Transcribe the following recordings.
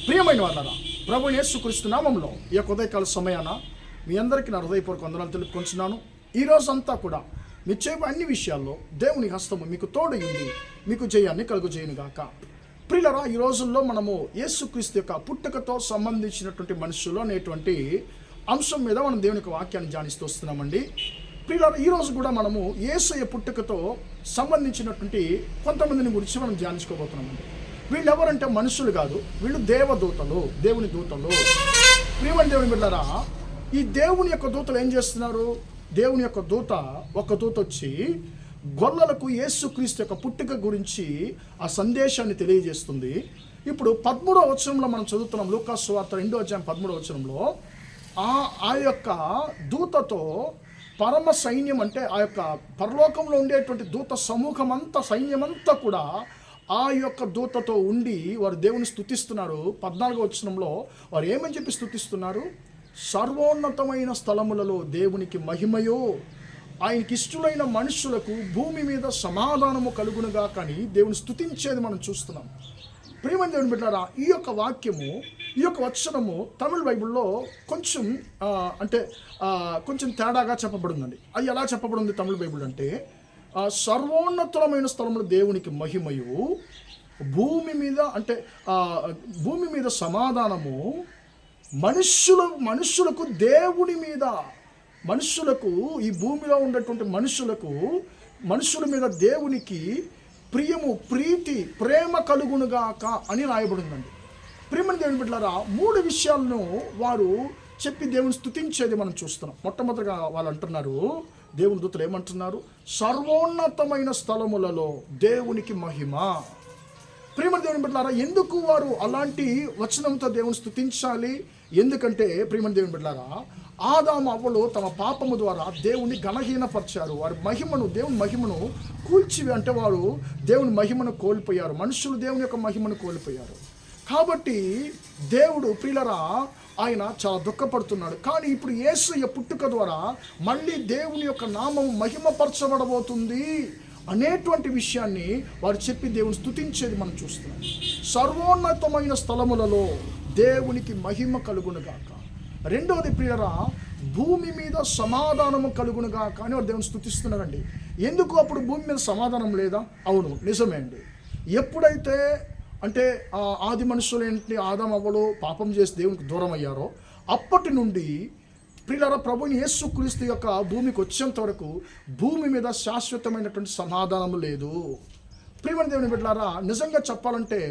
ప్రియమైన వాళ్ళరా, ప్రభువైన యేసుక్రీస్తు నామములో ఈ యొక్క ఉదయకాల సమయాన మీ అందరికీ నా హృదయపూర్వక వందనాలు తెలుపుకొంచున్నాను. ఈ రోజంతా కూడా మీ చేయబో అన్ని విషయాల్లో దేవుని హస్తము మీకు తోడు ఉండి మీకు జయాన్ని కలుగజేయును గాక. ప్రియులరా, ఈ రోజుల్లో మనము యేసుక్రీస్తు యొక్క పుట్టుకతో సంబంధించినటువంటి మనుషులు అనేటువంటి అంశం మీద మనం దేవుని యొక్క వాక్యాన్ని ధ్యానిస్తూ వస్తున్నామండి. ప్రియులరా, ఈరోజు కూడా మనము యేసయ్య పుట్టుకతో సంబంధించినటువంటి కొంతమందిని గురించి మనం ధ్యానించుకోబోతున్నామండి. వీళ్ళు ఎవరంటే మనుషులు కాదు, వీళ్ళు దేవదూతలు, దేవుని దూతలు. ప్రియమైన దేవుని బిడ్డలారా, ఈ దేవుని యొక్క దూతలు ఏం చేస్తున్నారు? దేవుని యొక్క దూత, ఒక దూత వచ్చి గొల్లలకు యేసుక్రీస్తు యొక్క పుట్టుక గురించి ఆ సందేశాన్ని తెలియజేస్తుంది. ఇప్పుడు 13వ వచనంలో మనం చదువుతున్నాం, లూకా సువార్త 2వ అధ్యాయం 13వ వచనంలో ఆ యొక్క దూతతో పరమ సైన్యం, అంటే ఆ యొక్క పరలోకంలో ఉండేటువంటి దూత సమూహం అంతా, సైన్యమంతా కూడా ఆ యొక్క దూతతో ఉండి వారు దేవుని స్తుతిస్తున్నారు. 14వ వచనంలో వారు ఏమని చెప్పి స్తుతిస్తున్నారు? సర్వోన్నతమైన స్థలములలో దేవునికి మహిమయో, ఆయనకి ఇష్టలైన మనుషులకు భూమి మీద సమాధానము కలుగునుగా. కానీ దేవుని స్తుతించేది మనం చూస్తున్నాం. ప్రియమైన దేవుని బిడ్డలారా, ఈ యొక్క వాక్యము, ఈ యొక్క వచనము తమిళ బైబిల్లో కొంచెం కొంచెం తేడాగా చెప్పబడిందండి. అది ఎలా చెప్పబడింది తమిళ బైబిల్ అంటే, సర్వోన్నతమైన స్థలములు దేవునికి మహిమయు, భూమి మీద భూమి మీద సమాధానము, మనుష్యులకు దేవుని మీద, మనుష్యులకు, ఈ భూమిలో ఉన్నటువంటి మనుషుల మీద దేవునికి ప్రేమ కలుగునుగాక అని రాయబడిందండి. ప్రియమైన దేవుని బిడ్డలారా, 3 విషయాలను వారు చెప్పి దేవుని స్తుతించేది మనం చూస్తున్నాం. మొట్టమొదటిగా వాళ్ళు అంటున్నారు, దేవుని దూతలు ఏమంటున్నారు? సర్వోన్నతమైన స్థలములలో దేవునికి మహిమ. ప్రియమైన దేవుని బిడ్డలారా, ఎందుకు వారు అలాంటి వచనంతో దేవుని స్తుతించాలి? ఎందుకంటే ప్రియమైన దేవుని బిడ్డలారా, ఆదాము అవ్వలు తమ పాపము ద్వారా దేవుని గణహీనపరిచారు. వారి దేవుని మహిమను వారు దేవుని మహిమను కోల్పోయారు. మనుషులు దేవుని యొక్క మహిమను కోల్పోయారు. కాబట్టి దేవుడు, ప్రియులరా, ఆయన చాలా దుఃఖపడుతున్నాడు. కానీ ఇప్పుడు యేసయ్య పుట్టుక ద్వారా మళ్ళీ దేవుని యొక్క నామం మహిమపరచబడబోతుంది అనేటువంటి విషయాన్ని వారు చెప్పి దేవుని స్తుతించేది మనం చూస్తున్నాం. సర్వోన్నతమైన స్థలములలో దేవునికి మహిమ కలుగునుగాక. రెండవది, ప్రియరా, భూమి మీద సమాధానము కలుగునుగాక అని వారు దేవుని స్తుతిస్తున్నారండి. ఎందుకు అప్పుడు భూమి మీద సమాధానం లేదా? అవును, నిజమే అండి. ఎప్పుడైతే ఆది మనుషులేంటి, ఆదాము అవ్వలు పాపం చేసి దేవునికి దూరం అయ్యారో అప్పటి నుండి ప్రియులారా, ప్రభువుని యేసుక్రీస్తు యొక్క భూమికి వచ్చేంత వరకు భూమి మీద శాశ్వతమైనటువంటి సమాధానం లేదు. ప్రియమైన దేవుని బిడ్డలారా, నిజంగా చెప్పాలంటే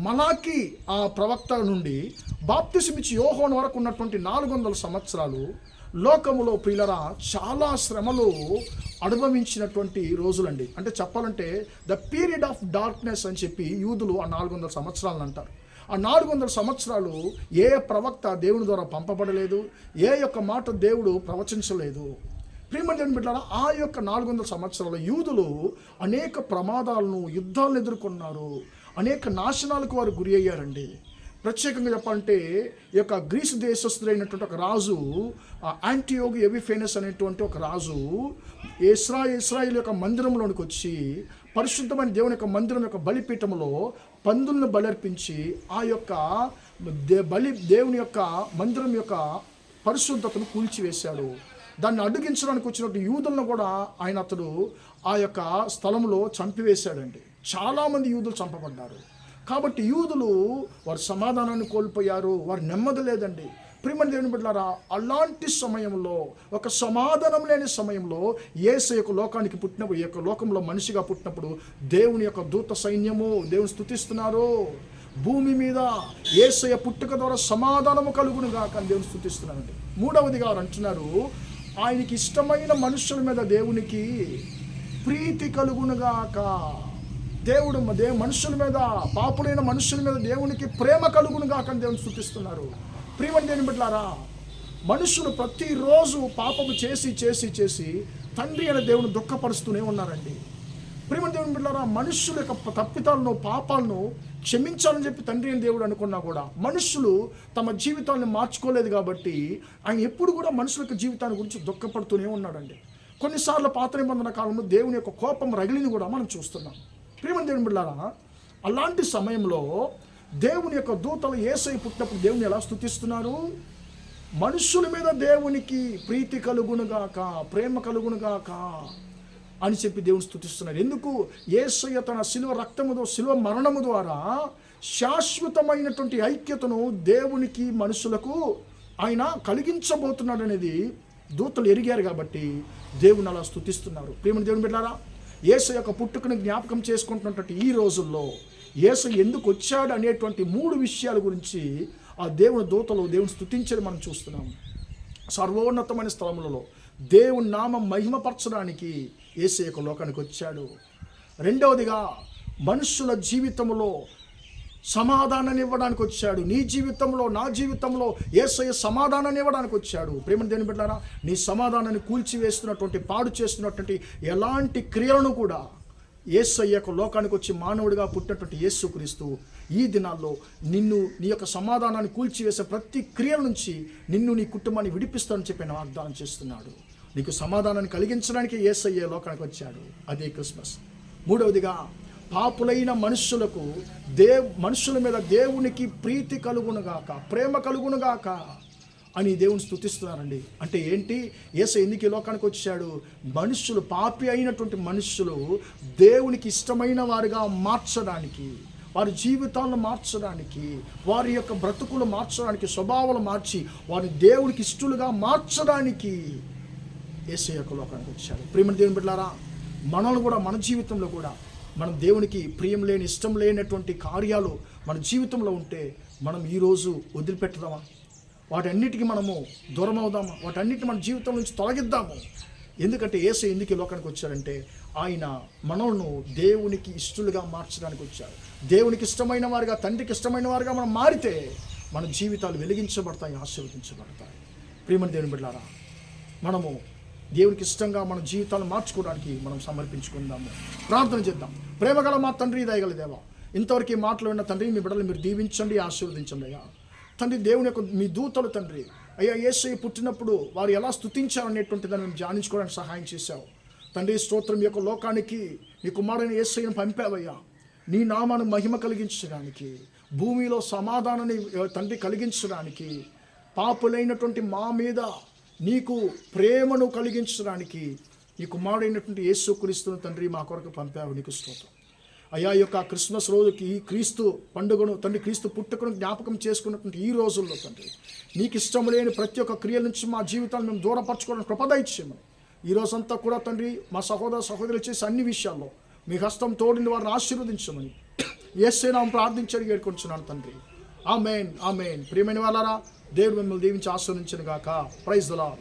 మలాకి ఆ ప్రవక్త నుండి బాప్తిసమిచ్చి యోహోను వరకు ఉన్నటువంటి 400 సంవత్సరాలు లోకములో ప్రియులరా చాలా శ్రమలు అనుభవించినటువంటి రోజులండి. చెప్పాలంటే ద పీరియడ్ ఆఫ్ డార్క్నెస్ అని చెప్పి యూదులు ఆ 400 సంవత్సరాలను అంటారు. ఆ 400 సంవత్సరాలు ఏ ప్రవక్త దేవుని ద్వారా పంపబడలేదు, ఏ యొక్క మాట దేవుడు ప్రవచించలేదు. ప్రియమైన దేవుని బిడ్డలారా, ఆ యొక్క 400 సంవత్సరాల యూదులు అనేక ప్రమాదాలను, యుద్ధాలను ఎదుర్కొన్నారు. అనేక నాశనాలకు వారు గురి అయ్యారండి. ప్రత్యేకంగా చెప్పాలంటే ఈ యొక్క గ్రీసు దేశస్థుడైనటువంటి ఒక రాజు, యాంటియోగు ఎపిఫేనస్ అనేటువంటి ఒక రాజు ఇస్రాయేల్ యొక్క మందిరంలోనికి వచ్చి పరిశుద్ధమైన దేవుని యొక్క మందిరం యొక్క బలిపీఠంలో పందులను బలర్పించి ఆ యొక్క దేవుని యొక్క మందిరం యొక్క పరిశుద్ధతను కూల్చివేశాడు. దాన్ని అడ్డుగించడానికి వచ్చినట్టు యూదులను కూడా అతడు ఆ యొక్క స్థలంలో చంపివేశాడండి. చాలామంది యూదులు చంపబడ్డారు. కాబట్టి యూదులు వారి సమాధానాన్ని కోల్పోయారు, వారి నెమ్మది లేదండి. ప్రియమైన దేవుని బిడ్డలారా, అలాంటి సమయంలో, ఒక సమాధానం లేని సమయంలో యేసయ్య లోకానికి పుట్టినప్పుడు, ఈ యొక్క లోకంలో మనిషిగా పుట్టినప్పుడు దేవుని యొక్క దూత సైన్యము దేవుని స్తుతిస్తున్నారు. భూమి మీద యేసయ్య పుట్టుక ద్వారా సమాధానము కలుగునుగాక అని దేవుని స్తుతిస్తున్నారండి. మూడవదిగా వారు అంటున్నారు, ఆయనకి ఇష్టమైన మనుషుల మీద దేవునికి ప్రీతి కలుగునుగాక. మనుషుల మీద, పాపులైన మనుషుల మీద దేవునికి ప్రేమ కలుగునుగాక అని దేవుని స్తుతిస్తున్నారు. ప్రియమైన దేవుని బిడ్డలారా, మనుషులు ప్రతిరోజు పాపము చేసి తండ్రి అనే దేవుని దుఃఖపరుస్తూనే ఉన్నారండి. ప్రియమైన దేవుని బిడ్డలారా, మనుషుల యొక్క తప్పితాలను, పాపాలను క్షమించాలని చెప్పి తండ్రి అని దేవుడు అనుకున్నా కూడా మనుషులు తమ జీవితాలను మార్చుకోలేదు. కాబట్టి ఆయన ఎప్పుడు కూడా మనుషుల యొక్క జీవితాన్ని గురించి దుఃఖపడుతూనే ఉన్నాడండి. కొన్నిసార్లు పాత నిబంధన కాలంలో దేవుని యొక్క కోపం రగిలిని కూడా మనం చూస్తున్నాం. ప్రియమైన దేవుని బిడ్డలారా, అలాంటి సమయంలో దేవుని యొక్క దూతలు యేసయ్య పుట్టినప్పుడు దేవుని ఎలా స్తుతిస్తున్నారు? మనుషుల మీద దేవునికి ప్రీతి కలుగునుగాక, ప్రేమ కలుగునుగాక అని చెప్పి దేవుని స్తుతిస్తున్నారు. ఎందుకు? యేసయ్య తన శిలువ రక్తముతో, శిలువ మరణము ద్వారా శాశ్వతమైనటువంటి ఐక్యతను దేవునికి మనుషులకు ఆయన కలిగించబోతున్నాడు అనేది దూతలు ఎరిగారు కాబట్టి దేవుని అలా స్తుతిస్తున్నారు. ప్రియమైన దేవుని బిడ్డలారా, యేసయ్య యొక్క పుట్టుకను జ్ఞాపకం చేసుకుంటున్నటువంటి ఈ రోజుల్లో యేసయ్య ఎందుకు వచ్చాడు అనేటువంటి 3 విషయాల గురించి ఆ దేవుని దూతలు దేవుని స్తుతించడం మనం చూస్తున్నాము. సర్వోన్నతమైన స్థలములలో దేవుని నామం మహిమపరచడానికి యేసయ్య లోకానికి వచ్చాడు. రెండవదిగా మనుషుల జీవితంలో సమాధానాన్ని ఇవ్వడానికి వచ్చాడు. నీ జీవితంలో, నా జీవితంలో యేసయ్య సమాధానాన్ని ఇవ్వడానికి వచ్చాడు. ప్రేమ దేవుని బిడ్డలారా, నీ సమాధానాన్ని కూల్చివేస్తున్నటువంటి, పాడు చేస్తున్నటువంటి ఎలాంటి క్రియలను కూడా యేసయ్య లోకానికి వచ్చి మానవుడిగా పుట్టినటువంటి యేసుక్రీస్తు ఈ దినాల్లో నిన్ను, నీ యొక్క సమాధానాన్ని కూల్చివేసే ప్రతి క్రియల నుంచి నిన్ను, నీ కుటుంబాన్ని విడిపిస్తానని చెప్పి ఆయన వాగ్దానం చేస్తున్నాడు. నీకు సమాధానాన్ని కలిగించడానికి యేసయ్య లోకానికి వచ్చాడు. అదే క్రిస్మస్. మూడవదిగా, పాపులైన మనుషులకు మనుషుల మీద దేవునికి ప్రీతి కలుగునుగాక, ప్రేమ కలుగునుగాక అని దేవుని స్తుతిస్తున్నారండి. అంటే ఏంటి? యేసయ్య ఎందుకు ఈ లోకానికి వచ్చాడు? మనుషులు, పాపి అయినటువంటి మనుషులు దేవునికి ఇష్టమైన వారిగా మార్చడానికి, వారి జీవితాలను మార్చడానికి, వారి యొక్క బ్రతుకులు మార్చడానికి, స్వభావాలు మార్చి వారిని దేవునికి ఇష్టలుగా మార్చడానికి యేసయ్య లోకానికి వచ్చాడు. ప్రియమైన దేవుని బిడ్డలారా, మనల్ని కూడా, మన జీవితంలో కూడా మనం దేవునికి ప్రియం లేని, ఇష్టం లేనటువంటి కార్యాలు మన జీవితంలో ఉంటే మనం ఈరోజు వదిలిపెట్టదామా? వాటన్నిటికీ మనము దూరం అవుదామా? వాటన్నిటిని మన జీవితం నుంచి తొలగిద్దాము. ఎందుకంటే యేసయ్య ఎందుకు ఈ లోకానికి వచ్చారంటే ఆయన మనల్ని దేవునికి ఇష్టలుగా మార్చడానికి వచ్చారు. దేవునికి ఇష్టమైన వారిగా, తండ్రికి ఇష్టమైన వారిగా మనం మారితే మన జీవితాలు వెలిగించబడతాయి, ఆశీర్వదించబడతాయి. ప్రియమైన దేవుని బిడ్డలారా, మనము దేవునికి ఇష్టంగా మన జీవితాలను మార్చుకోవడానికి మనం సమర్పించుకుందాము. ప్రార్థన చేద్దాం. ప్రేమగల మా తండ్రి, దయగల దేవా, ఇంతవరకు ఈ మాటలు విన్న తండ్రి, మీ బిడ్డలు మీరు దీవించండి, ఆశీర్వదించండి అయ్యా. తండ్రి, దేవుని యొక్క మీ దూతలు తండ్రి అయ్యా యేసయ్య పుట్టినప్పుడు వారు ఎలా స్తుతించారనేటువంటి దాన్ని మేము ధ్యానించుకోవడానికి సహాయం చేశావు తండ్రి. స్తోత్రం. ఈ యొక్క లోకానికి నీ కుమారుని యేసయ్యను పంపావయ్యా, నీ నామాన్ని మహిమ కలిగించడానికి, భూమిలో సమాధానాన్ని తండ్రి కలిగించడానికి, పాపులైనటువంటి మా మీద నీకు ప్రేమను కలిగించడానికి నీ కుమారుడైనటువంటి యేసుక్రీస్తును తండ్రి మా కొరకు పంపావు. నీకు స్తోత్రం అయ్యా. యొక్క క్రిస్మస్ రోజుకి, ఈ క్రీస్తు పండుగను తండ్రి, క్రీస్తు పుట్టుకను జ్ఞాపకం చేసుకున్నటువంటి ఈ రోజుల్లో తండ్రి, నీకు ఇష్టం లేని ప్రతి ఒక్క క్రియల నుంచి మా జీవితాన్ని మేము దూరపరచుకోవడానికి కృపదయిచ్చేయమని ఈ రోజంతా కూడా తండ్రి, మా సహోదర సహోదరులు చేసే అన్ని విషయాల్లో మీ హస్తం తోడిని వారిని ఆశీర్వదించమని యేసయ్య నామమున ప్రార్థించి వేడుకొంచున్నాను తండ్రి. ఆమేన్, ఆమేన్. ప్రియమైన వాళ్ళారా, దేవుడు మిమ్మల్ని దీవించి ఆశీర్వదించును గాక. Praise the lord.